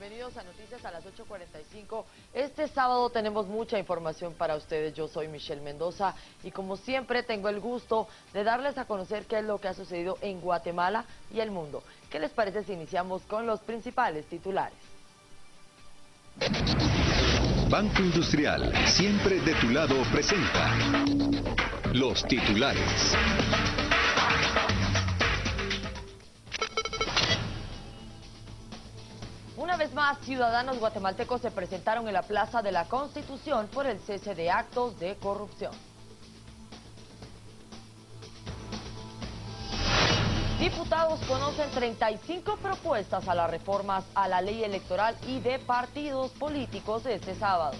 bienvenidos a Noticias a las 8:45. Este sábado tenemos mucha información para ustedes. Yo soy Michelle Mendoza y como siempre tengo el gusto de darles a conocer qué es lo que ha sucedido en Guatemala y el mundo. ¿Qué les parece si iniciamos con los principales titulares? Banco Industrial, siempre de tu lado, presenta los titulares. Una vez más, ciudadanos guatemaltecos se presentaron en la Plaza de la Constitución por el cese de actos de corrupción. Diputados conocen 35 propuestas a las reformas a la ley electoral y de partidos políticos este sábado.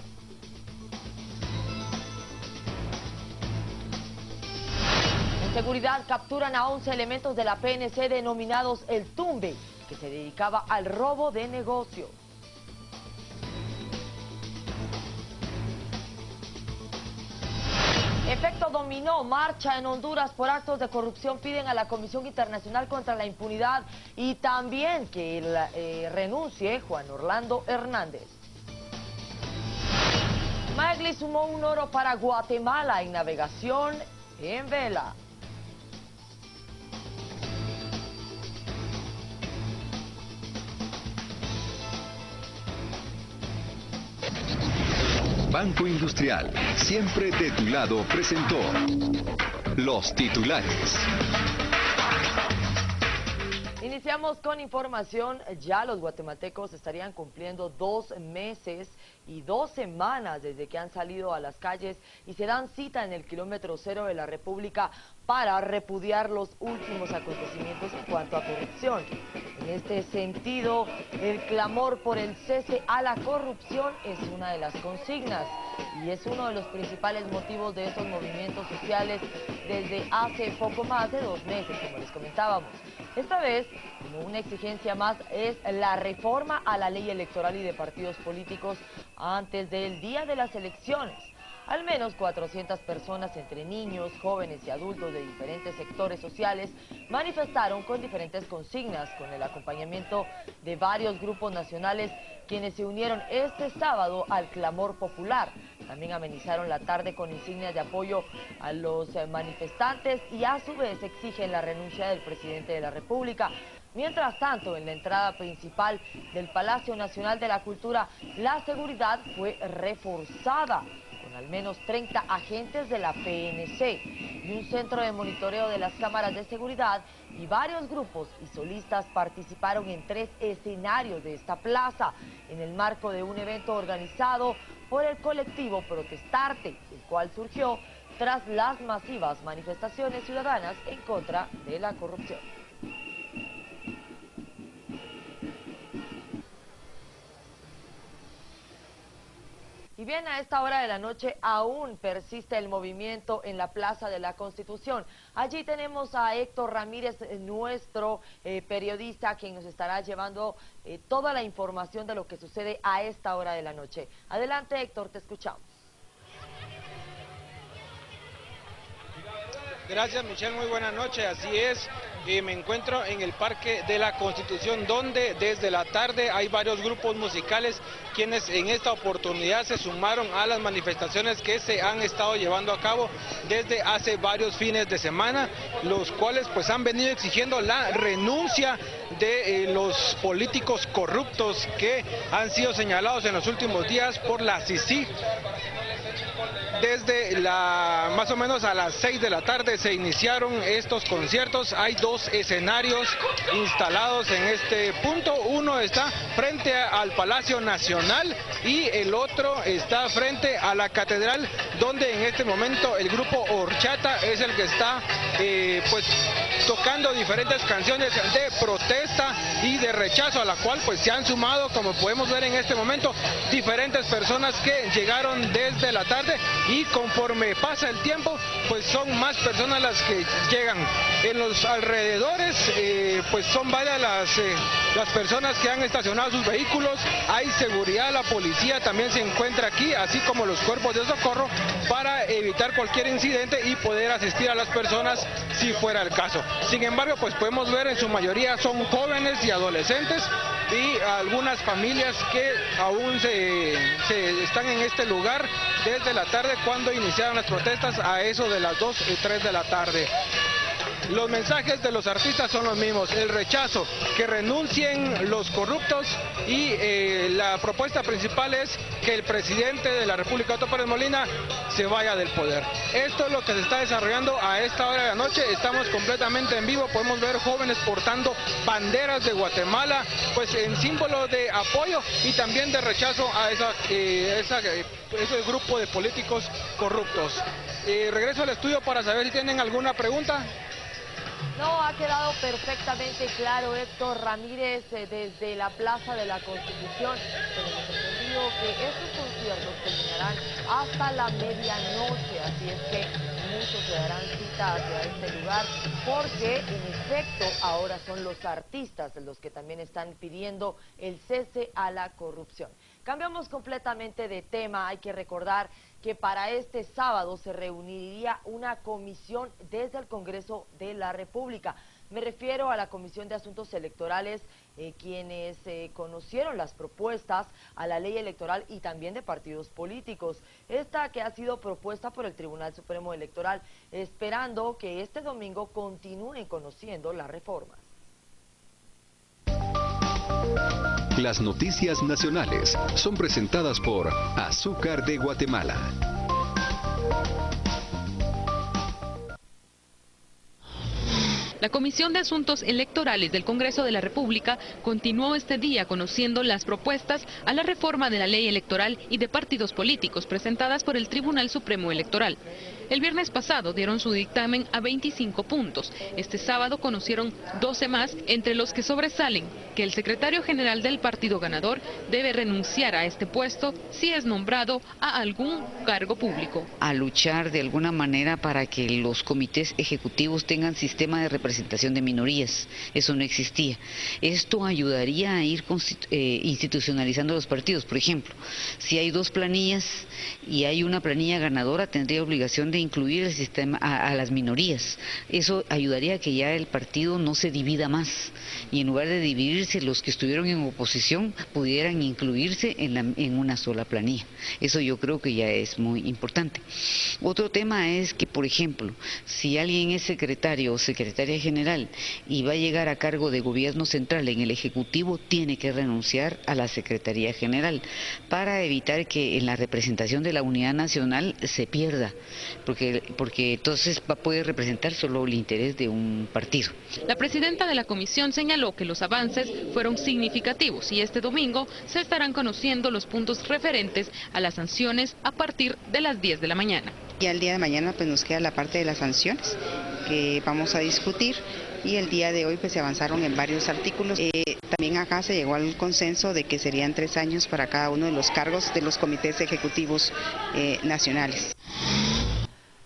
En seguridad capturan a 11 elementos de la PNC denominados El Tumbe, que se dedicaba al robo de negocios. Efecto dominó, marcha en Honduras por actos de corrupción, piden a la Comisión Internacional contra la Impunidad y también que renuncie Juan Orlando Hernández. Magli sumó un oro para Guatemala en navegación en vela. Banco Industrial, siempre de tu lado, presentó los titulares. Iniciamos con información. Ya los guatemaltecos estarían cumpliendo 2 meses y 2 semanas desde que han salido a las calles y se dan cita en el kilómetro 0 de la República para repudiar los últimos acontecimientos en cuanto a corrupción. En este sentido, el clamor por el cese a la corrupción es una de las consignas y es uno de los principales motivos de estos movimientos sociales desde hace poco más de 2 meses, como les comentábamos. Esta vez, como una exigencia más, es la reforma a la ley electoral y de partidos políticos antes del día de las elecciones. Al menos 400 personas, entre niños, jóvenes y adultos de diferentes sectores sociales, manifestaron con diferentes consignas, con el acompañamiento de varios grupos nacionales, quienes se unieron este sábado al clamor popular. También amenizaron la tarde con insignias de apoyo a los manifestantes y a su vez exigen la renuncia del presidente de la República. Mientras tanto, en la entrada principal del Palacio Nacional de la Cultura, la seguridad fue reforzada, con al menos 30 agentes de la PNC y un centro de monitoreo de las cámaras de seguridad, y varios grupos y solistas participaron en 3 escenarios de esta plaza, en el marco de un evento organizado por el colectivo Protestarte, el cual surgió tras las masivas manifestaciones ciudadanas en contra de la corrupción. Y bien, a esta hora de la noche aún persiste el movimiento en la Plaza de la Constitución. Allí tenemos a Héctor Ramírez, nuestro periodista, quien nos estará llevando toda la información de lo que sucede a esta hora de la noche. Adelante, Héctor, te escuchamos. Gracias, Michelle, muy buena noche. Así es, me encuentro en el Parque de la Constitución, donde desde la tarde hay varios grupos musicales quienes en esta oportunidad se sumaron a las manifestaciones que se han estado llevando a cabo desde hace varios fines de semana, los cuales pues han venido exigiendo la renuncia de los políticos corruptos que han sido señalados en los últimos días por la CICIG. Desde más o menos a las 6 de la tarde se iniciaron estos conciertos. Hay 2 escenarios instalados en este punto. Uno está frente al Palacio Nacional y el otro está frente a la Catedral, donde en este momento el grupo Horchata es el que está pues tocando diferentes canciones de protesta y de rechazo, a la cual pues se han sumado, como podemos ver en este momento, diferentes personas que llegaron desde la tarde, y conforme pasa el tiempo pues son más personas las que llegan. En los alrededores pues son varias las personas que han estacionado sus vehículos. Hay seguridad, la policía también se encuentra aquí, así como los cuerpos de socorro, para evitar cualquier incidente y poder asistir a las personas si fuera el caso. Sin embargo, pues podemos ver en su mayoría son jóvenes y adolescentes y algunas familias que aún se están en este lugar desde la tarde cuando iniciaron las protestas a eso de las 2 y 3 de la tarde. Los mensajes de los artistas son los mismos, el rechazo, que renuncien los corruptos y la propuesta principal es que el presidente de la República, Otto Pérez Molina, se vaya del poder. Esto es lo que se está desarrollando a esta hora de la noche, estamos completamente en vivo, podemos ver jóvenes portando banderas de Guatemala, pues en símbolo de apoyo y también de rechazo a ese grupo de políticos corruptos. Regreso al estudio para saber si tienen alguna pregunta. No, ha quedado perfectamente claro, Héctor Ramírez, desde la Plaza de la Constitución. Tenemos entendido que estos conciertos terminarán hasta la medianoche, así es que muchos se darán cita hacia este lugar, porque en efecto ahora son los artistas los que también están pidiendo el cese a la corrupción. Cambiamos completamente de tema, hay que recordar que para este sábado se reuniría una comisión desde el Congreso de la República. Me refiero a la Comisión de Asuntos Electorales, quienes conocieron las propuestas a la ley electoral y también de partidos políticos. Esta que ha sido propuesta por el Tribunal Supremo Electoral, esperando que este domingo continúen conociendo las reformas. Las noticias nacionales son presentadas por Azúcar de Guatemala. La Comisión de Asuntos Electorales del Congreso de la República continuó este día conociendo las propuestas a la reforma de la ley electoral y de partidos políticos presentadas por el Tribunal Supremo Electoral. El viernes pasado dieron su dictamen a 25 puntos. Este sábado conocieron 12 más, entre los que sobresalen que el secretario general del partido ganador debe renunciar a este puesto si es nombrado a algún cargo público. A luchar de alguna manera para que los comités ejecutivos tengan sistema de representación de minorías. Eso no existía. Esto ayudaría a ir institucionalizando los partidos. Por ejemplo, si hay 2 planillas y hay una planilla ganadora, tendría obligación de incluir el sistema a las minorías. Eso ayudaría a que ya el partido no se divida más y en lugar de dividirse, los que estuvieron en oposición pudieran incluirse en una sola planilla. Eso yo creo que ya es muy importante. Otro tema es que, por ejemplo, si alguien es secretario o secretaria general y va a llegar a cargo de gobierno central en el Ejecutivo, tiene que renunciar a la Secretaría General para evitar que en la representación de la unidad nacional se pierda, porque entonces va a poder representar solo el interés de un partido. La presidenta de la comisión señaló que los avances fueron significativos y este domingo se estarán conociendo los puntos referentes a las sanciones a partir de las 10 de la mañana. Y al día de mañana pues nos queda la parte de las sanciones que vamos a discutir y el día de hoy pues se avanzaron en varios artículos. También acá se llegó al consenso de que serían 3 años para cada uno de los cargos de los comités ejecutivos nacionales.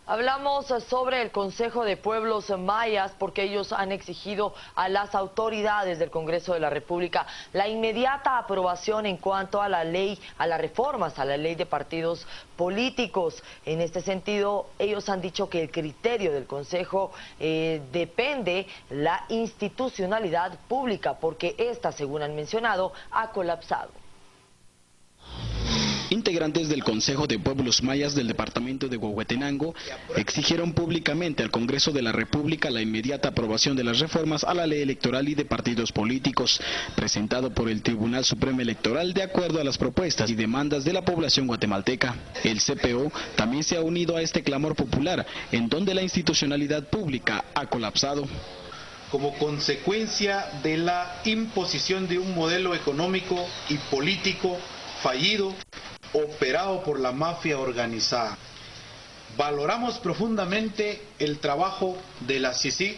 Hablamos sobre el Consejo de Pueblos Mayas porque ellos han exigido a las autoridades del Congreso de la República la inmediata aprobación en cuanto a la ley, a las reformas a la ley de partidos políticos. En este sentido, ellos han dicho que el criterio del Consejo depende la institucionalidad pública porque esta, según han mencionado, ha colapsado. Integrantes del Consejo de Pueblos Mayas del departamento de Huehuetenango exigieron públicamente al Congreso de la República la inmediata aprobación de las reformas a la ley electoral y de partidos políticos presentado por el Tribunal Supremo Electoral de acuerdo a las propuestas y demandas de la población guatemalteca. El CPO también se ha unido a este clamor popular en donde la institucionalidad pública ha colapsado. Como consecuencia de la imposición de un modelo económico y político fallido, operado por la mafia organizada. Valoramos profundamente el trabajo de la CICIG,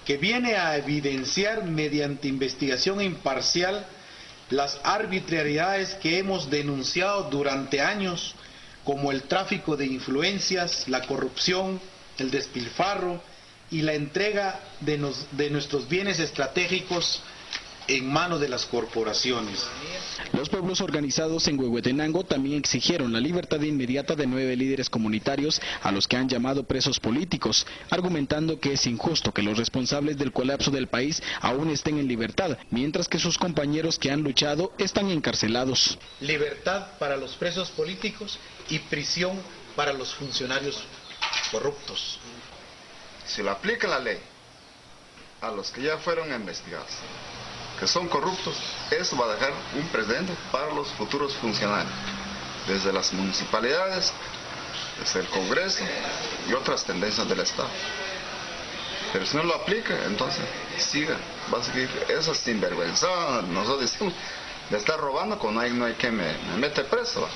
que viene a evidenciar mediante investigación imparcial las arbitrariedades que hemos denunciado durante años, como el tráfico de influencias, la corrupción, el despilfarro y la entrega de nuestros bienes estratégicos en manos de las corporaciones. Los pueblos organizados en Huehuetenango también exigieron la libertad inmediata de 9 líderes comunitarios a los que han llamado presos políticos, argumentando que es injusto que los responsables del colapso del país aún estén en libertad, mientras que sus compañeros que han luchado están encarcelados. Libertad para los presos políticos y prisión para los funcionarios corruptos. Si le aplica la ley a los que ya fueron investigados, que son corruptos, eso va a dejar un precedente para los futuros funcionarios, desde las municipalidades, desde el Congreso y otras tendencias del Estado. Pero si no lo aplica, entonces siga, va a seguir esa sinvergüenza, nosotros decimos, de estar robando cuando no hay que me mete preso.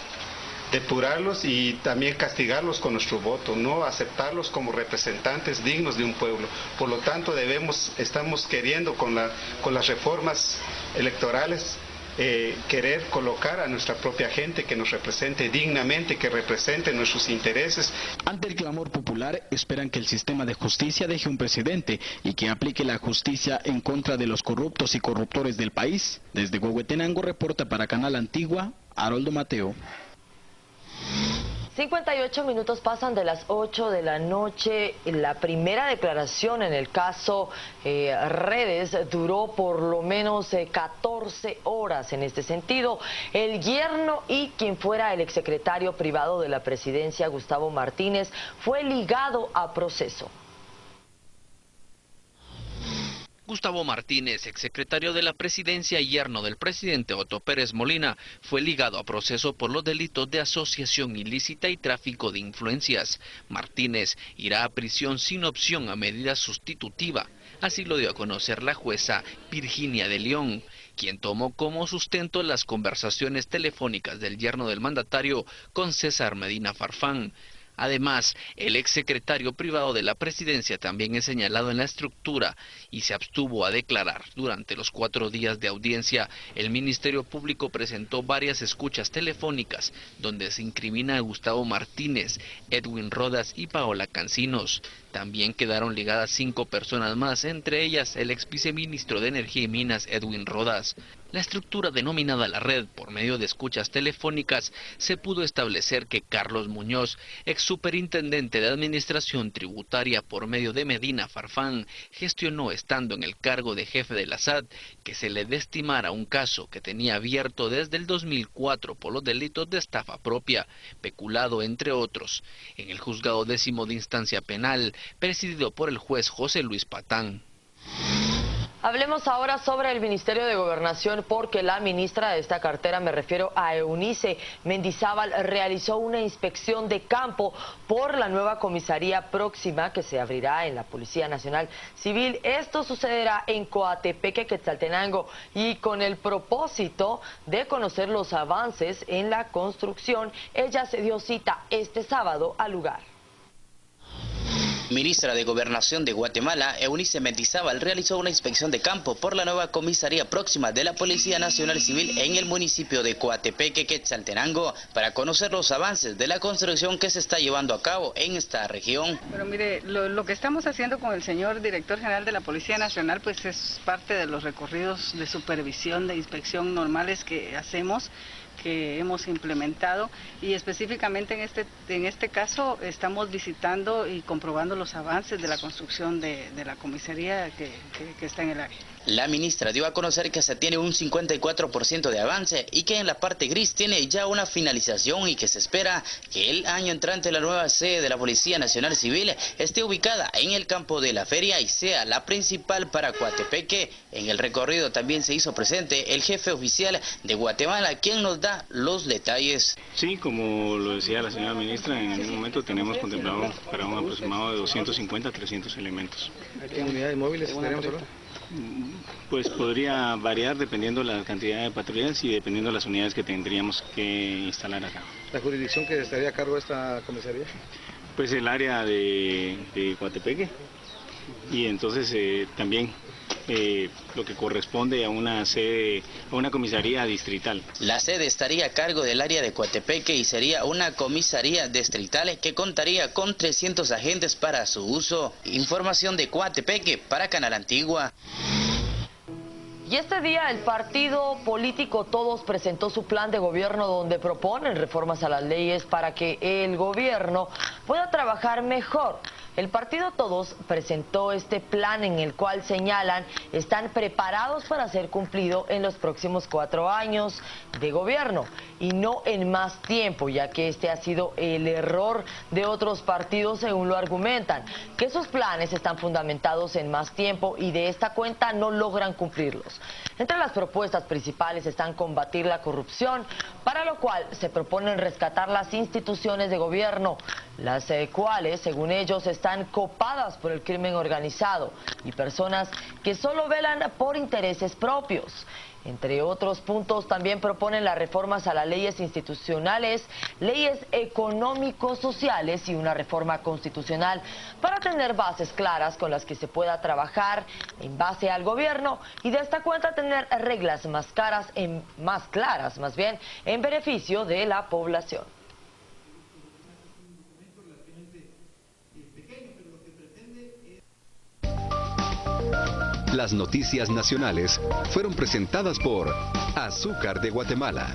Depurarlos y también castigarlos con nuestro voto, no aceptarlos como representantes dignos de un pueblo. Por lo tanto, estamos queriendo con las reformas electorales querer colocar a nuestra propia gente que nos represente dignamente, que represente nuestros intereses. Ante el clamor popular, esperan que el sistema de justicia deje un precedente y que aplique la justicia en contra de los corruptos y corruptores del país. Desde Huehuetenango reporta para Canal Antigua, Haroldo Mateo. 58 minutos pasan de las 8 de la noche. La primera declaración en el caso Redes duró por lo menos 14 horas. En este sentido, el yerno y quien fuera el exsecretario privado de la presidencia, Gustavo Martínez, fue ligado a proceso. Gustavo Martínez, exsecretario de la presidencia y yerno del presidente Otto Pérez Molina, fue ligado a proceso por los delitos de asociación ilícita y tráfico de influencias. Martínez irá a prisión sin opción a medida sustitutiva. Así lo dio a conocer la jueza Virginia de León, quien tomó como sustento las conversaciones telefónicas del yerno del mandatario con César Medina Farfán. Además, el exsecretario privado de la presidencia también es señalado en la estructura y se abstuvo a declarar. Durante los 4 días de audiencia, el Ministerio Público presentó varias escuchas telefónicas donde se incrimina a Gustavo Martínez, Edwin Rodas y Paola Cancinos. También quedaron ligadas 5 personas más, entre ellas el ex viceministro de Energía y Minas, Edwin Rodas. La estructura denominada La Red, por medio de escuchas telefónicas, se pudo establecer que Carlos Muñoz, ex superintendente de Administración Tributaria por medio de Medina Farfán, gestionó estando en el cargo de jefe de la SAT que se le desestimara un caso que tenía abierto desde el 2004 por los delitos de estafa propia, peculado entre otros, en el Juzgado 10º de Instancia Penal, presidido por el juez José Luis Patán. Hablemos ahora sobre el Ministerio de Gobernación, porque la ministra de esta cartera, me refiero a Eunice Mendizábal, realizó una inspección de campo por la nueva comisaría próxima que se abrirá en la Policía Nacional Civil. Esto sucederá en Coatepeque, Quetzaltenango, y con el propósito de conocer los avances en la construcción, ella se dio cita este sábado al lugar. Ministra de Gobernación de Guatemala, Eunice Mendizábal, realizó una inspección de campo por la nueva comisaría próxima de la Policía Nacional Civil en el municipio de Coatepeque, Quetzaltenango, para conocer los avances de la construcción que se está llevando a cabo en esta región. Pero mire, lo que estamos haciendo con el señor director general de la Policía Nacional, pues es parte de los recorridos de supervisión, de inspección normales que hacemos, que hemos implementado, y específicamente en este caso estamos visitando y comprobando los avances de la construcción de la comisaría que está en el área. La ministra dio a conocer que se tiene un 54% de avance y que en la parte gris tiene ya una finalización, y que se espera que el año entrante la nueva sede de la Policía Nacional Civil esté ubicada en el campo de la feria y sea la principal para Coatepeque. En el recorrido también se hizo presente el jefe oficial de Guatemala, quien nos da los detalles. Sí, como lo decía la señora ministra, en el momento tenemos contemplado para un aproximado de 250 a 300 elementos. ¿Qué unidades móviles tenemos ahora? Pues podría variar dependiendo la cantidad de patrullas y dependiendo de las unidades que tendríamos que instalar acá. ¿La jurisdicción que estaría a cargo de esta comisaría? Pues el área de Coatepeque, y entonces también lo que corresponde a una sede, a una comisaría distrital. La sede estaría a cargo del área de Coatepeque y sería una comisaría distrital que contaría con 300 agentes para su uso. Información de Coatepeque para Canal Antigua. Y este día el partido político Todos presentó su plan de gobierno donde proponen reformas a las leyes para que el gobierno pueda trabajar mejor. El partido Todos presentó este plan en el cual señalan están preparados para ser cumplido en los próximos 4 años de gobierno y no en más tiempo, ya que este ha sido el error de otros partidos según lo argumentan, que sus planes están fundamentados en más tiempo y de esta cuenta no logran cumplirlos. Entre las propuestas principales están combatir la corrupción, para lo cual se proponen rescatar las instituciones de gobierno, las cuales, según ellos, están copadas por el crimen organizado y personas que solo velan por intereses propios. Entre otros puntos, también proponen las reformas a las leyes institucionales, leyes económico-sociales y una reforma constitucional para tener bases claras con las que se pueda trabajar en base al gobierno y de esta cuenta tener reglas más claras, en beneficio de la población. Las noticias nacionales fueron presentadas por Azúcar de Guatemala.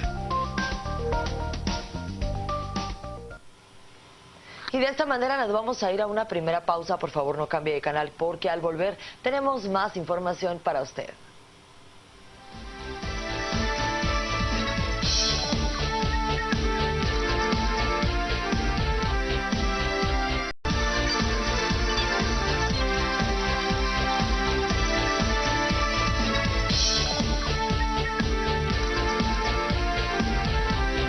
Y de esta manera nos vamos a ir a una primera pausa. Por favor, no cambie de canal porque al volver tenemos más información para usted.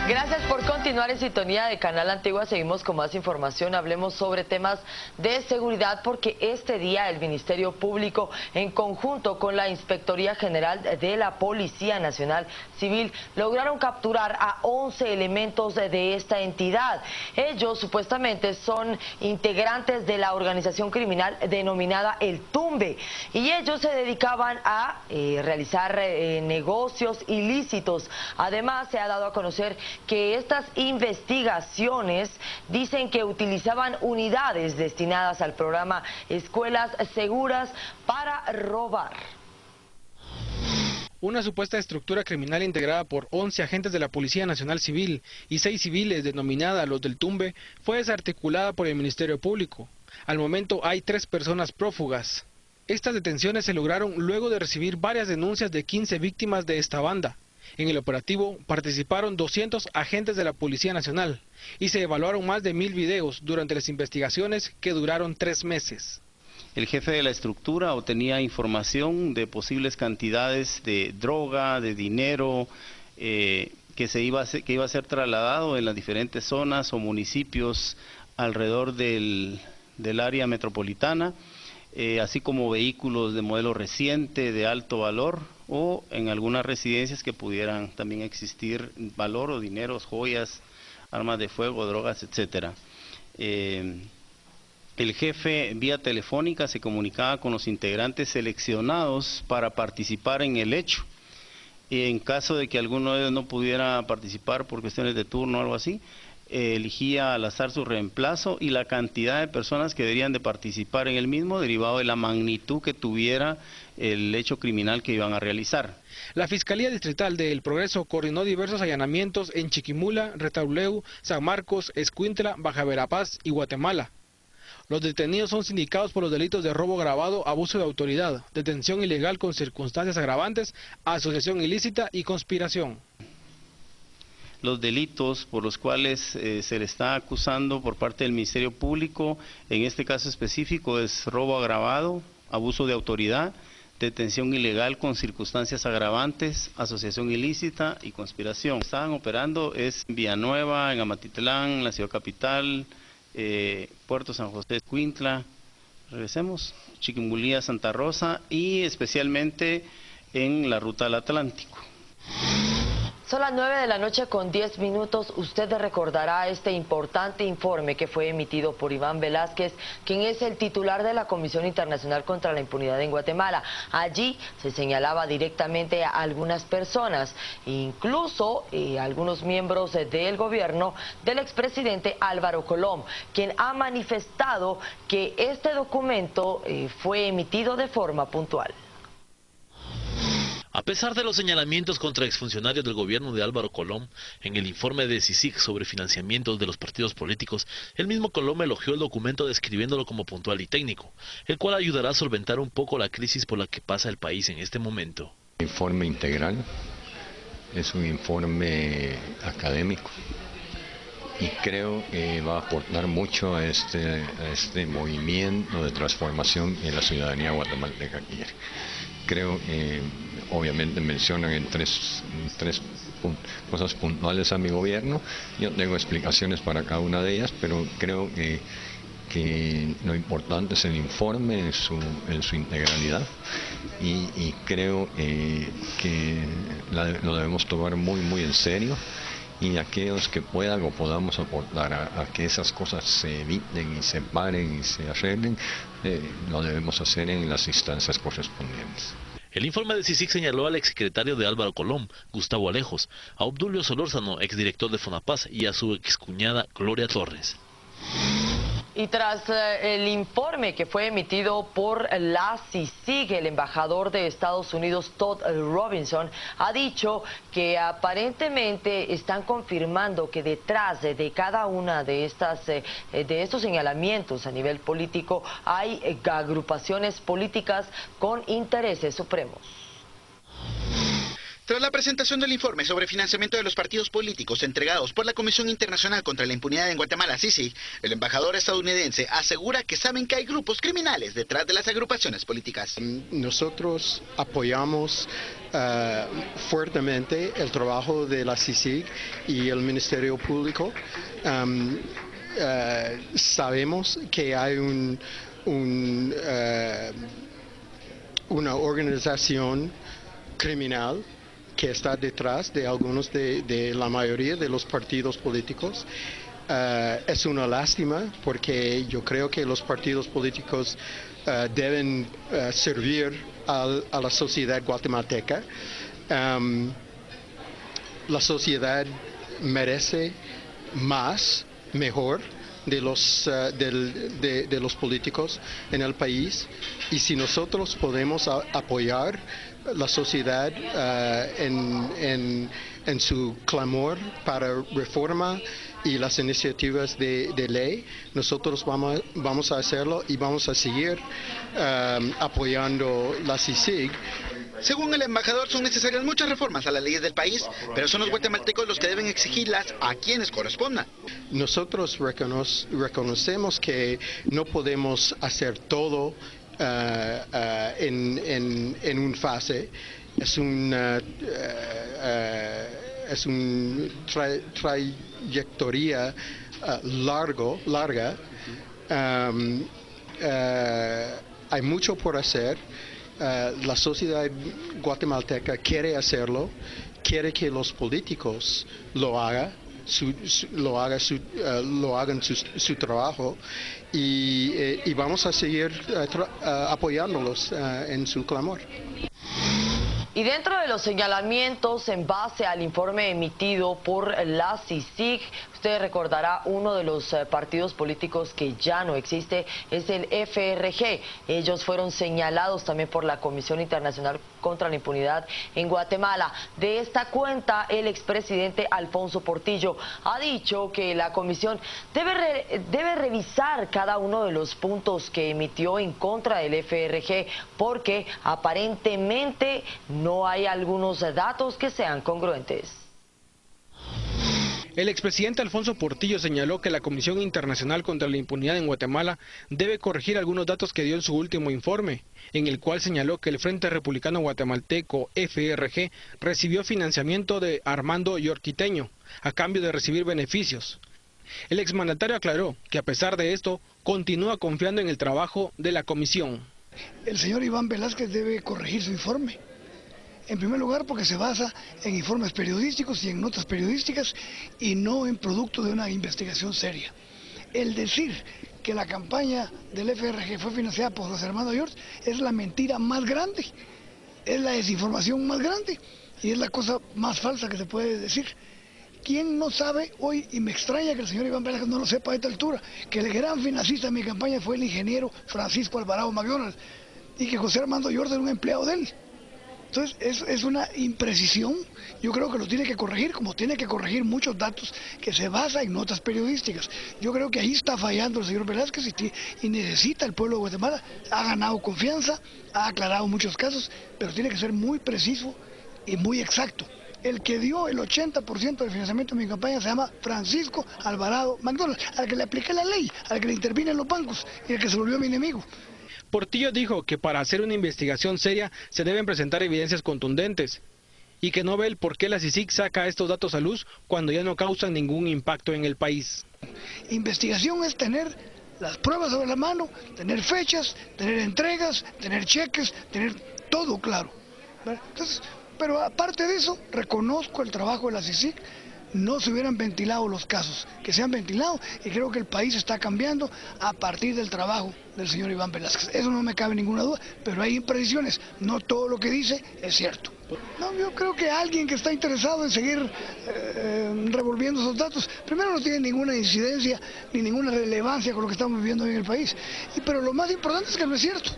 Gracias por continuar en sintonía de Canal Antigua. Seguimos con más información. Hablemos sobre temas de seguridad porque este día el Ministerio Público, en conjunto con la Inspectoría General de la Policía Nacional Civil, lograron capturar a 11 elementos de esta entidad. Ellos supuestamente son integrantes de la organización criminal denominada El Tumbe y ellos se dedicaban a realizar negocios ilícitos. Además, se ha dado a conocer que estas investigaciones dicen que utilizaban unidades destinadas al programa Escuelas Seguras para robar. Una supuesta estructura criminal integrada por 11 agentes de la Policía Nacional Civil y 6 civiles denominada los del Tumbe fue desarticulada por el Ministerio Público. Al momento hay 3 personas prófugas. Estas detenciones se lograron luego de recibir varias denuncias de 15 víctimas de esta banda. En el operativo participaron 200 agentes de la Policía Nacional y se evaluaron más de 1000 videos durante las investigaciones que duraron 3 meses. El jefe de la estructura obtenía información de posibles cantidades de droga, de dinero, que iba a ser trasladado en las diferentes zonas o municipios alrededor del área metropolitana, así como vehículos de modelo reciente, de alto valor, o en algunas residencias que pudieran también existir valor o dineros, joyas, armas de fuego, drogas, etcétera. El jefe vía telefónica se comunicaba con los integrantes seleccionados para participar en el hecho. Y en caso de que alguno de ellos no pudiera participar por cuestiones de turno o algo así, elegía al azar su reemplazo y la cantidad de personas que deberían de participar en el mismo derivado de la magnitud que tuviera el hecho criminal que iban a realizar. La Fiscalía Distrital de El Progreso coordinó diversos allanamientos en Chiquimula, Retauleu, San Marcos, Escuintla, Baja Verapaz y Guatemala. Los detenidos son sindicados por los delitos de robo agravado, abuso de autoridad, detención ilegal con circunstancias agravantes, asociación ilícita y conspiración. Los delitos por los cuales se le está acusando por parte del Ministerio Público, en este caso específico, es robo agravado, abuso de autoridad, detención ilegal con circunstancias agravantes, asociación ilícita y conspiración. Estaban operando es en Villanueva, en Amatitlán, la ciudad capital, Puerto San José, Escuintla, regresemos, Chiquimulía, Santa Rosa y especialmente en la ruta del Atlántico. Son las 9 de la noche con 10 minutos. Usted recordará este importante informe que fue emitido por Iván Velázquez, quien es el titular de la Comisión Internacional contra la Impunidad en Guatemala. Allí se señalaba directamente a algunas personas, incluso algunos miembros del gobierno del expresidente Álvaro Colom, quien ha manifestado que este documento fue emitido de forma puntual. A pesar de los señalamientos contra exfuncionarios del gobierno de Álvaro Colom, en el informe de CICIG sobre financiamientos de los partidos políticos, el mismo Colom elogió el documento describiéndolo como puntual y técnico, el cual ayudará a solventar un poco la crisis por la que pasa el país en este momento. Informe integral, es un informe académico y creo que va a aportar mucho a este movimiento de transformación en la ciudadanía guatemalteca. Creo que obviamente mencionan en tres cosas puntuales a mi gobierno. Yo tengo explicaciones para cada una de ellas, pero creo que lo importante es el informe en su integralidad y creo que lo debemos tomar muy en serio, y aquellos que puedan o podamos aportar a que esas cosas se eviten y se paren y se arreglen, lo debemos hacer en las instancias correspondientes. El informe de CICIG señaló al exsecretario de Álvaro Colom, Gustavo Alejos, a Obdulio Solórzano, exdirector de Fonapaz, y a su excuñada Gloria Torres. Y tras el informe que fue emitido por la CICIG, el embajador de Estados Unidos, Todd Robinson, ha dicho que aparentemente están confirmando que detrás de cada una de estos señalamientos a nivel político hay agrupaciones políticas con intereses supremos. Tras la presentación del informe sobre financiamiento de los partidos políticos entregados por la Comisión Internacional contra la Impunidad en Guatemala, CICIG, el embajador estadounidense asegura que saben que hay grupos criminales detrás de las agrupaciones políticas. Nosotros apoyamos fuertemente el trabajo de la CICIG y el Ministerio Público. Sabemos que hay una organización criminal que está detrás de algunos de la mayoría de los partidos políticos. Es una lástima porque yo creo que los partidos políticos deben servir a la sociedad guatemalteca. La sociedad merece más, mejor de los políticos en el país, y si nosotros podemos apoyar la sociedad en su clamor para reforma y las iniciativas de ley, nosotros vamos a hacerlo y vamos a seguir apoyando la CICIG. Según el embajador, son necesarias muchas reformas a las leyes del país, pero son los guatemaltecos los que deben exigirlas a quienes correspondan. Nosotros reconocemos que no podemos hacer todo en un fase. Es una trayectoria larga. Hay mucho por hacer. La sociedad guatemalteca quiere hacerlo, quiere que los políticos lo hagan su trabajo, y vamos a seguir apoyándolos en su clamor. Y dentro de los señalamientos en base al informe emitido por la CICIG, usted recordará, uno de los partidos políticos que ya no existe es el FRG. Ellos fueron señalados también por la Comisión Internacional contra la Impunidad en Guatemala. De esta cuenta, el expresidente Alfonso Portillo ha dicho que la comisión debe revisar cada uno de los puntos que emitió en contra del FRG, porque aparentemente no hay algunos datos que sean congruentes. El expresidente Alfonso Portillo señaló que la Comisión Internacional contra la Impunidad en Guatemala debe corregir algunos datos que dio en su último informe, en el cual señaló que el Frente Republicano Guatemalteco, FRG, recibió financiamiento de Armando Yorquiteño, a cambio de recibir beneficios. El exmandatario aclaró que a pesar de esto, continúa confiando en el trabajo de la comisión. El señor Iván Velázquez debe corregir su informe. En primer lugar, porque se basa en informes periodísticos y en notas periodísticas y no en producto de una investigación seria. El decir que la campaña del FRG fue financiada por José Armando York es la mentira más grande, es la desinformación más grande y es la cosa más falsa que se puede decir. ¿Quién no sabe hoy, y me extraña que el señor Iván Velázquez no lo sepa a esta altura, que el gran financista de mi campaña fue el ingeniero Francisco Alvarado McDonald y que José Armando York era un empleado de él? Entonces es una imprecisión, yo creo que lo tiene que corregir, como tiene que corregir muchos datos que se basan en notas periodísticas. Yo creo que ahí está fallando el señor Velázquez y necesita el pueblo de Guatemala, ha ganado confianza, ha aclarado muchos casos, pero tiene que ser muy preciso y muy exacto. El que dio el 80% del financiamiento de mi campaña se llama Francisco Alvarado McDonald, al que le apliqué la ley, al que le intervine en los bancos y al que se volvió mi enemigo. Portillo dijo que para hacer una investigación seria se deben presentar evidencias contundentes y que no ve el por qué la CICIG saca estos datos a luz cuando ya no causan ningún impacto en el país. Investigación es tener las pruebas sobre la mano, tener fechas, tener entregas, tener cheques, tener todo claro. Entonces, pero aparte de eso, reconozco el trabajo de la CICIG. No se hubieran ventilado los casos, que se han ventilado, y creo que el país está cambiando a partir del trabajo del señor Iván Velázquez. Eso no me cabe ninguna duda, pero hay imprecisiones. No todo lo que dice es cierto. No, yo creo que alguien que está interesado en seguir revolviendo esos datos, primero no tiene ninguna incidencia ni ninguna relevancia con lo que estamos viviendo hoy en el país. Pero lo más importante es que no es cierto.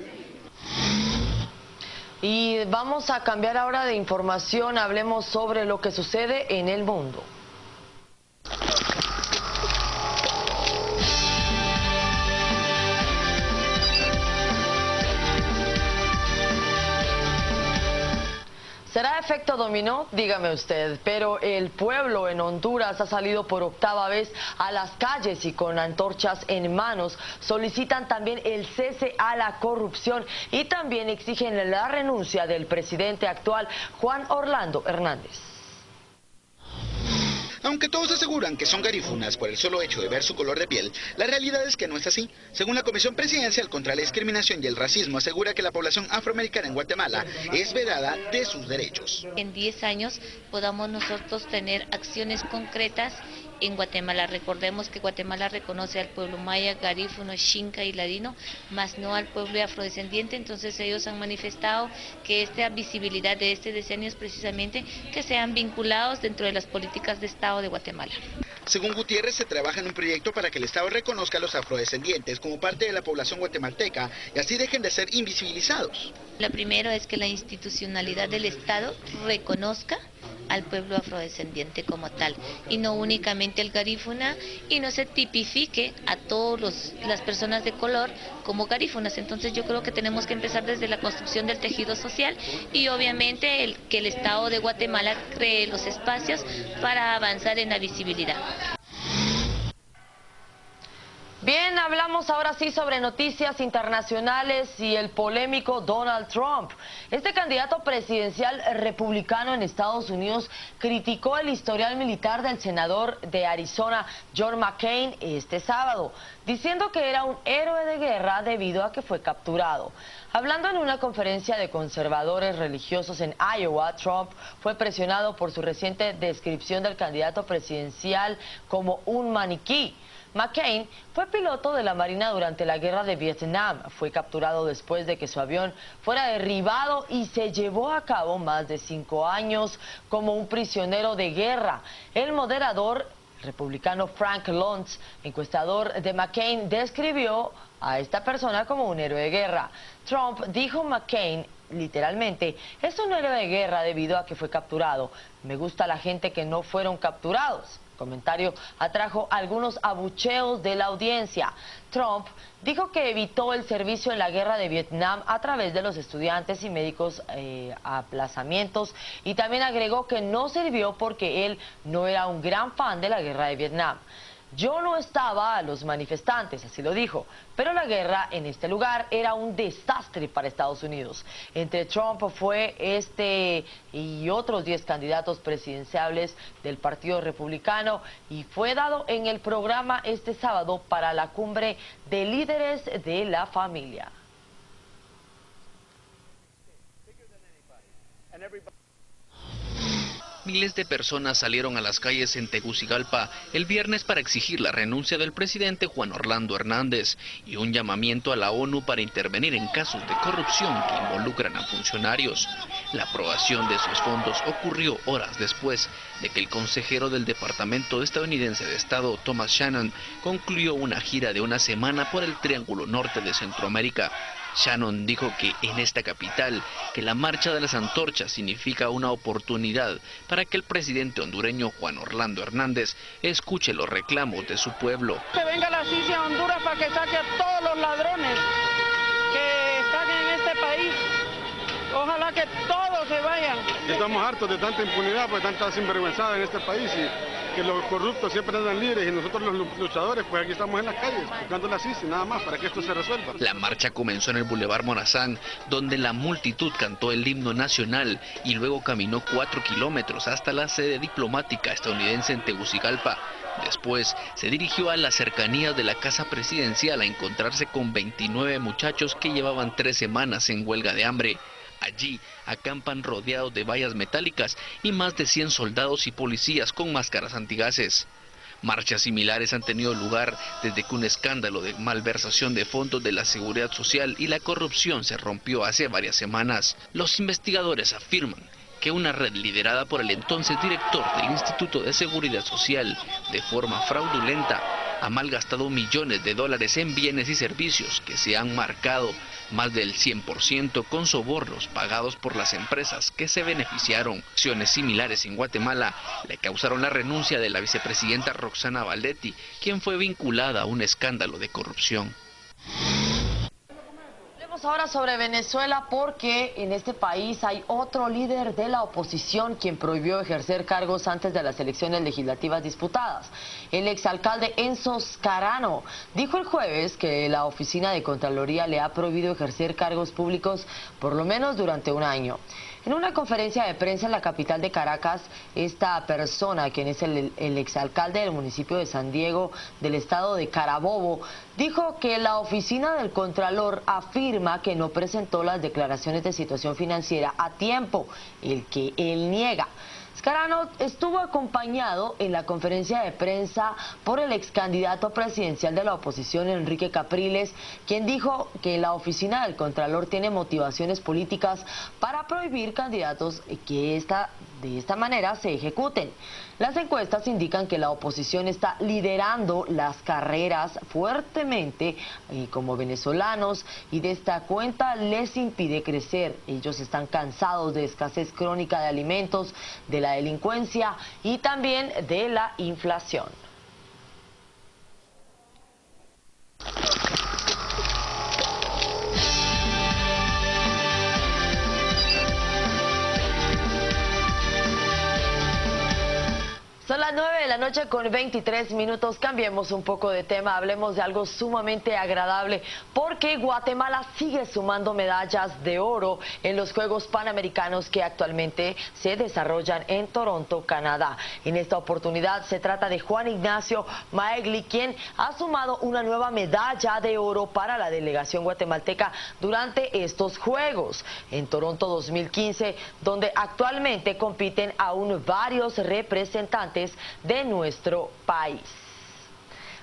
Y vamos a cambiar ahora de información, hablemos sobre lo que sucede en el mundo. ¿Será efecto dominó? Dígame usted, pero el pueblo en Honduras ha salido por octava vez a las calles y con antorchas en manos solicitan también el cese a la corrupción y también exigen la renuncia del presidente actual, Juan Orlando Hernández. Aunque todos aseguran que son garífunas por el solo hecho de ver su color de piel, la realidad es que no es así. Según la Comisión Presidencial contra la Discriminación y el Racismo, asegura que la población afroamericana en Guatemala es vedada de sus derechos. En 10 años podamos nosotros tener acciones concretas en Guatemala. Recordemos que Guatemala reconoce al pueblo maya, garífuno, xinca y ladino, más no al pueblo afrodescendiente. Entonces ellos han manifestado que esta visibilidad de este decenio es precisamente que sean vinculados dentro de las políticas de Estado de Guatemala. Según Gutiérrez, se trabaja en un proyecto para que el Estado reconozca a los afrodescendientes como parte de la población guatemalteca y así dejen de ser invisibilizados. Lo primero es que la institucionalidad del Estado reconozca al pueblo afrodescendiente como tal y no únicamente el garífuna y no se tipifique a todas las personas de color como garífunas. Entonces yo creo que tenemos que empezar desde la construcción del tejido social y obviamente que el Estado de Guatemala cree los espacios para avanzar en la visibilidad. Bien, hablamos ahora sí sobre noticias internacionales y el polémico Donald Trump. Este candidato presidencial republicano en Estados Unidos criticó el historial militar del senador de Arizona, John McCain, este sábado, diciendo que era un héroe de guerra debido a que fue capturado. Hablando en una conferencia de conservadores religiosos en Iowa, Trump fue presionado por su reciente descripción del candidato presidencial como un maniquí. McCain fue piloto de la Marina durante la guerra de Vietnam. Fue capturado después de que su avión fuera derribado y se llevó a cabo más de 5 años como un prisionero de guerra. El moderador republicano Frank Luntz, encuestador de McCain, describió a esta persona como un héroe de guerra. Trump dijo McCain literalmente, es un héroe de guerra debido a que fue capturado. Me gusta la gente que no fueron capturados. El comentario atrajo algunos abucheos de la audiencia. Trump dijo que evitó el servicio en la guerra de Vietnam a través de los estudiantes y médicos aplazamientos y también agregó que no sirvió porque él no era un gran fan de la guerra de Vietnam. Yo no estaba a los manifestantes, así lo dijo, pero la guerra en este lugar era un desastre para Estados Unidos. Entre Trump fue y otros 10 candidatos presidenciales del Partido Republicano y fue dado en el programa este sábado para la cumbre de líderes de la familia. Miles de personas salieron a las calles en Tegucigalpa el viernes para exigir la renuncia del presidente Juan Orlando Hernández y un llamamiento a la ONU para intervenir en casos de corrupción que involucran a funcionarios. La aprobación de esos fondos ocurrió horas después de que el consejero del Departamento estadounidense de Estado, Thomas Shannon, concluyó una gira de una semana por el Triángulo Norte de Centroamérica. Shannon dijo que en esta capital, que la marcha de las antorchas significa una oportunidad para que el presidente hondureño Juan Orlando Hernández escuche los reclamos de su pueblo. Que venga la CICI a Honduras para que saque a todos los ladrones que están en este país. Ojalá que todos se vayan. Estamos hartos de tanta impunidad, pues tanta sinvergüenzada en este país y que los corruptos siempre andan libres y nosotros los luchadores pues aquí estamos en las calles buscando la CICI nada más para que esto se resuelva. La marcha comenzó en el Boulevard Morazán, donde la multitud cantó el himno nacional y luego caminó 4 kilómetros hasta la sede diplomática estadounidense en Tegucigalpa. Después se dirigió a las cercanías de la casa presidencial a encontrarse con 29 muchachos que llevaban 3 semanas en huelga de hambre. Allí acampan rodeados de vallas metálicas y más de 100 soldados y policías con máscaras antigases. Marchas similares han tenido lugar desde que un escándalo de malversación de fondos de la seguridad social y la corrupción se rompió hace varias semanas. Los investigadores afirman que una red liderada por el entonces director del Instituto de Seguridad Social, de forma fraudulenta, ha malgastado millones de dólares en bienes y servicios que se han marcado más del 100% con sobornos pagados por las empresas que se beneficiaron. Acciones similares en Guatemala le causaron la renuncia de la vicepresidenta Roxana Valdetti, quien fue vinculada a un escándalo de corrupción. Ahora sobre Venezuela porque en este país hay otro líder de la oposición quien prohibió ejercer cargos antes de las elecciones legislativas disputadas. El exalcalde Enzo Scarano dijo el jueves que la oficina de Contraloría le ha prohibido ejercer cargos públicos por lo menos durante un año. En una conferencia de prensa en la capital de Caracas, esta persona, quien es el exalcalde del municipio de San Diego, del estado de Carabobo, dijo que la oficina del Contralor afirma que no presentó las declaraciones de situación financiera a tiempo, el que él niega. Scarano estuvo acompañado en la conferencia de prensa por el ex candidato presidencial de la oposición, Enrique Capriles, quien dijo que la oficina del Contralor tiene motivaciones políticas para prohibir candidatos que de esta manera se ejecuten. Las encuestas indican que la oposición está liderando las carreras fuertemente como venezolanos y de esta cuenta les impide crecer. Ellos están cansados de escasez crónica de alimentos, de la delincuencia y también de la inflación. Son las 9 de la noche con 23 minutos, cambiemos un poco de tema, hablemos de algo sumamente agradable, porque Guatemala sigue sumando medallas de oro en los Juegos Panamericanos que actualmente se desarrollan en Toronto, Canadá. En esta oportunidad se trata de Juan Ignacio Maegli, quien ha sumado una nueva medalla de oro para la delegación guatemalteca durante estos Juegos en Toronto 2015, donde actualmente compiten aún varios representantes de nuestro país.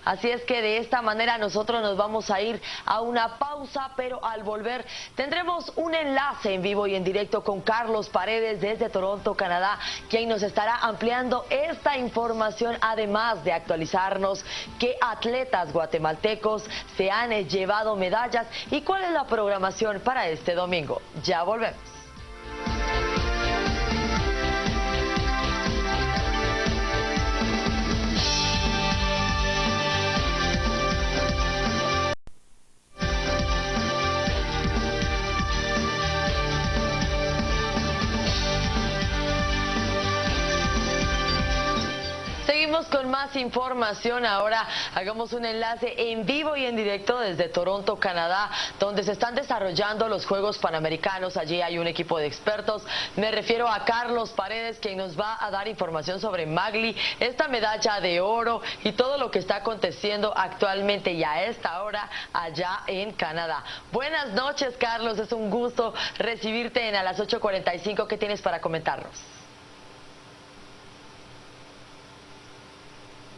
Así es que de esta manera nosotros nos vamos a ir a una pausa, pero al volver tendremos un enlace en vivo y en directo con Carlos Paredes desde Toronto, Canadá, quien nos estará ampliando esta información, además de actualizarnos qué atletas guatemaltecos se han llevado medallas y cuál es la programación para este domingo. Ya volvemos. Seguimos con más información. Ahora hagamos un enlace en vivo y en directo desde Toronto, Canadá, donde se están desarrollando los Juegos Panamericanos. Allí hay un equipo de expertos. Me refiero a Carlos Paredes, quien nos va a dar información sobre Maegli, esta medalla de oro y todo lo que está aconteciendo actualmente y a esta hora allá en Canadá. Buenas noches, Carlos. Es un gusto recibirte en A las 8:45. ¿Qué tienes para comentarnos?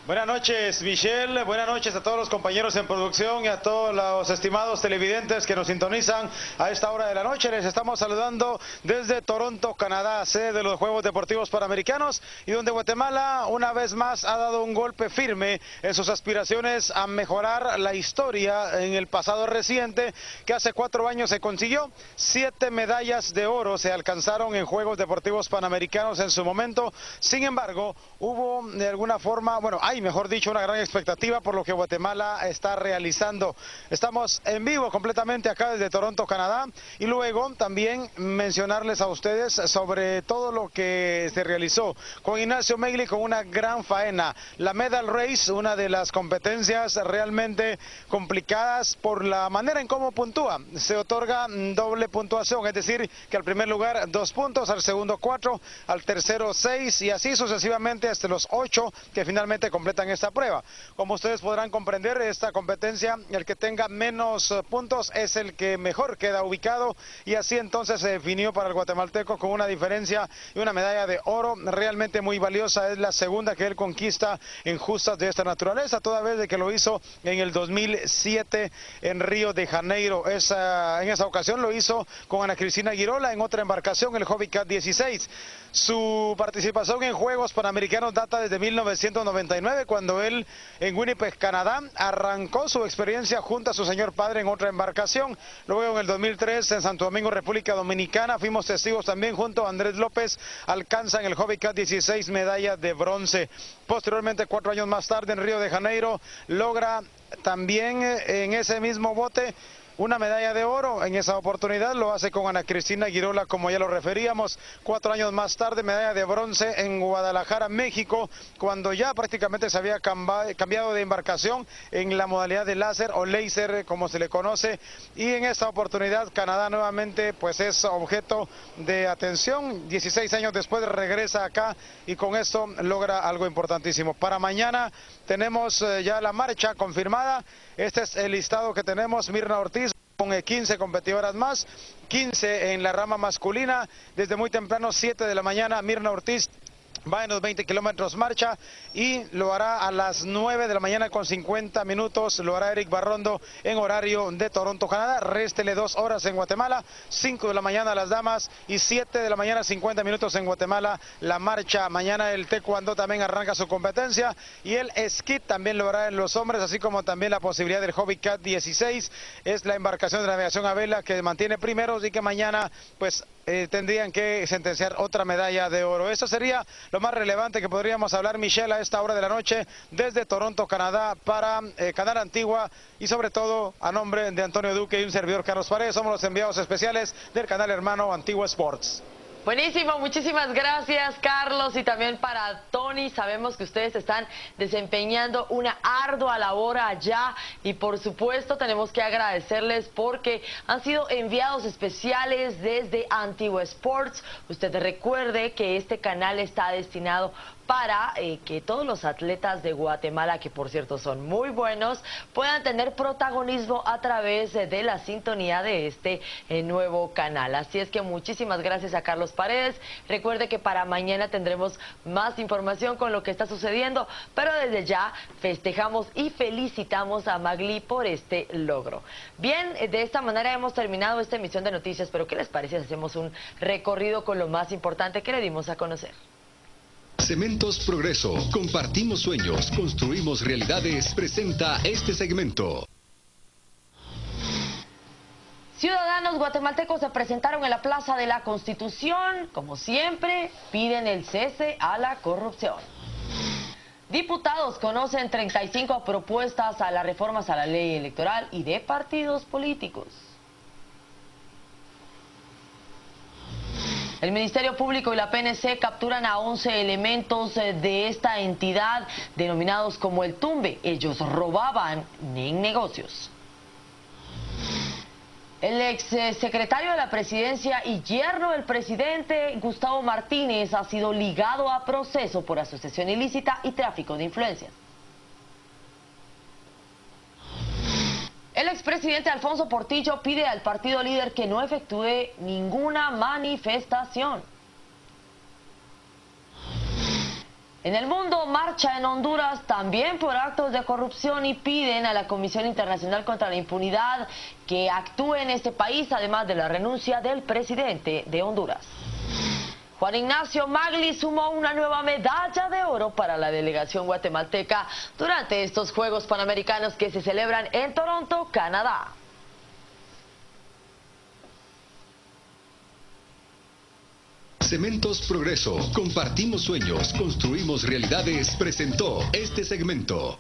Buenas noches, Michelle. Buenas noches a todos los compañeros en producción y a todos los estimados televidentes que nos sintonizan a esta hora de la noche. Les estamos saludando desde Toronto, Canadá, sede de los Juegos Deportivos Panamericanos, y donde Guatemala una vez más ha dado un golpe firme en sus aspiraciones a mejorar la historia en el pasado reciente, que hace 4 años se consiguió. 7 medallas de oro se alcanzaron en Juegos Deportivos Panamericanos en su momento. Sin embargo, hubo de alguna forma, hay mejor dicho una gran expectativa por lo que Guatemala está realizando. Estamos en vivo completamente acá desde Toronto, Canadá, y luego también mencionarles a ustedes sobre todo lo que se realizó con Ignacio Megli, con una gran faena. La Medal Race, una de las competencias realmente complicadas por la manera en cómo puntúa. Se otorga doble puntuación, es decir, que al primer lugar 2 puntos, al segundo 4, al tercero 6 y así sucesivamente hasta los 8 que finalmente completan esta prueba. Como ustedes podrán comprender, esta competencia, el que tenga menos puntos es el que mejor queda ubicado, y así entonces se definió para el guatemalteco con una diferencia y una medalla de oro realmente muy valiosa. Es la segunda que él conquista en justas de esta naturaleza, toda vez de que lo hizo en el 2007 en Río de Janeiro. En esa ocasión lo hizo con Ana Cristina Girola en otra embarcación, el Hobby Cat 16. Su participación en Juegos Panamericanos data desde 1999, cuando él en Winnipeg, Canadá, arrancó su experiencia junto a su señor padre en otra embarcación. Luego en el 2003 en Santo Domingo, República Dominicana, fuimos testigos también junto a Andrés López, alcanza en el Hobby Cat 16 medalla de bronce. Posteriormente, 4 años más tarde en Río de Janeiro, logra también en ese mismo bote una medalla de oro. En esa oportunidad lo hace con Ana Cristina Girola, como ya lo referíamos. 4 años más tarde, medalla de bronce en Guadalajara, México, cuando ya prácticamente se había cambiado de embarcación en la modalidad de láser o laser, como se le conoce. Y en esta oportunidad, Canadá nuevamente pues es objeto de atención. 16 años después regresa acá y con esto logra algo importantísimo. Para mañana tenemos ya la marcha confirmada. Este es el listado que tenemos. Mirna Ortiz con 15 competidoras más, 15 en la rama masculina. Desde muy temprano, 7 de la mañana, Mirna Ortiz va en los 20 kilómetros marcha y lo hará a las 9 de la mañana con 50 minutos. Lo hará Eric Barrondo en horario de Toronto, Canadá. Réstele 2 horas en Guatemala, 5 de la mañana las damas y 7 de la mañana 50 minutos en Guatemala la marcha. Mañana el taekwondo también arranca su competencia y el esquí también lo hará en los hombres, así como también la posibilidad del Hobby Cat 16. Es la embarcación de navegación a vela que mantiene primeros y que mañana pues tendrían que sentenciar otra medalla de oro. Eso sería lo más relevante que podríamos hablar, Michelle, a esta hora de la noche desde Toronto, Canadá, para Canal Antigua y sobre todo a nombre de Antonio Duque y un servidor, Carlos Paredes. Somos los enviados especiales del canal hermano Antigua Sports. Buenísimo, muchísimas gracias, Carlos, y también para Tony. Sabemos que ustedes están desempeñando una ardua labor allá y por supuesto tenemos que agradecerles porque han sido enviados especiales desde Antigua Sports. Usted recuerde que este canal está destinado para que todos los atletas de Guatemala, que por cierto son muy buenos, puedan tener protagonismo a través de la sintonía de este nuevo canal. Así es que muchísimas gracias a Carlos Paredes. Recuerde que para mañana tendremos más información con lo que está sucediendo, pero desde ya festejamos y felicitamos a Magli por este logro. Bien, de esta manera hemos terminado esta emisión de noticias, pero ¿qué les parece si hacemos un recorrido con lo más importante que le dimos a conocer? Cementos Progreso. Compartimos sueños, construimos realidades. Presenta este segmento. Ciudadanos guatemaltecos se presentaron en la Plaza de la Constitución. Como siempre, piden el cese a la corrupción. Diputados conocen 35 propuestas a las reformas a la ley electoral y de partidos políticos. El Ministerio Público y la PNC capturan a 11 elementos de esta entidad denominados como el Tumbe. Ellos robaban en negocios. El exsecretario de la Presidencia y yerno del presidente, Gustavo Martínez, ha sido ligado a proceso por asociación ilícita y tráfico de influencias. El expresidente Alfonso Portillo pide al partido líder que no efectúe ninguna manifestación. En el mundo, marcha en Honduras también por actos de corrupción y piden a la Comisión Internacional contra la Impunidad que actúe en este país, además de la renuncia del presidente de Honduras. Juan Ignacio Magli sumó una nueva medalla de oro para la delegación guatemalteca durante estos Juegos Panamericanos que se celebran en Toronto, Canadá. Cementos Progreso. Compartimos sueños, construimos realidades. Presentó este segmento.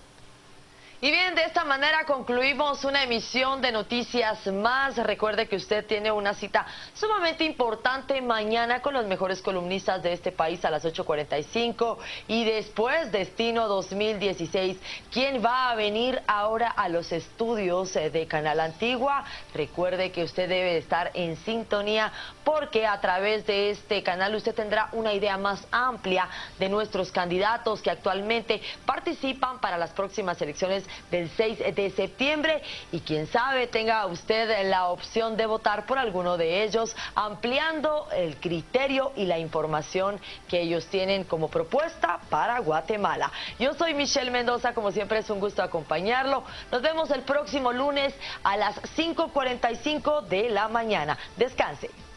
Y bien, de esta manera concluimos una emisión de Noticias Más. Recuerde que usted tiene una cita sumamente importante mañana con los mejores columnistas de este país a las 8:45 y después Destino 2016. ¿Quién va a venir ahora a los estudios de Canal Antigua? Recuerde que usted debe estar en sintonía porque a través de este canal usted tendrá una idea más amplia de nuestros candidatos que actualmente participan para las próximas elecciones del 6 de septiembre y quién sabe tenga usted la opción de votar por alguno de ellos, ampliando el criterio y la información que ellos tienen como propuesta para Guatemala. Yo soy Michelle Mendoza, como siempre es un gusto acompañarlo. Nos vemos el próximo lunes a las 5:45 de la mañana. Descanse.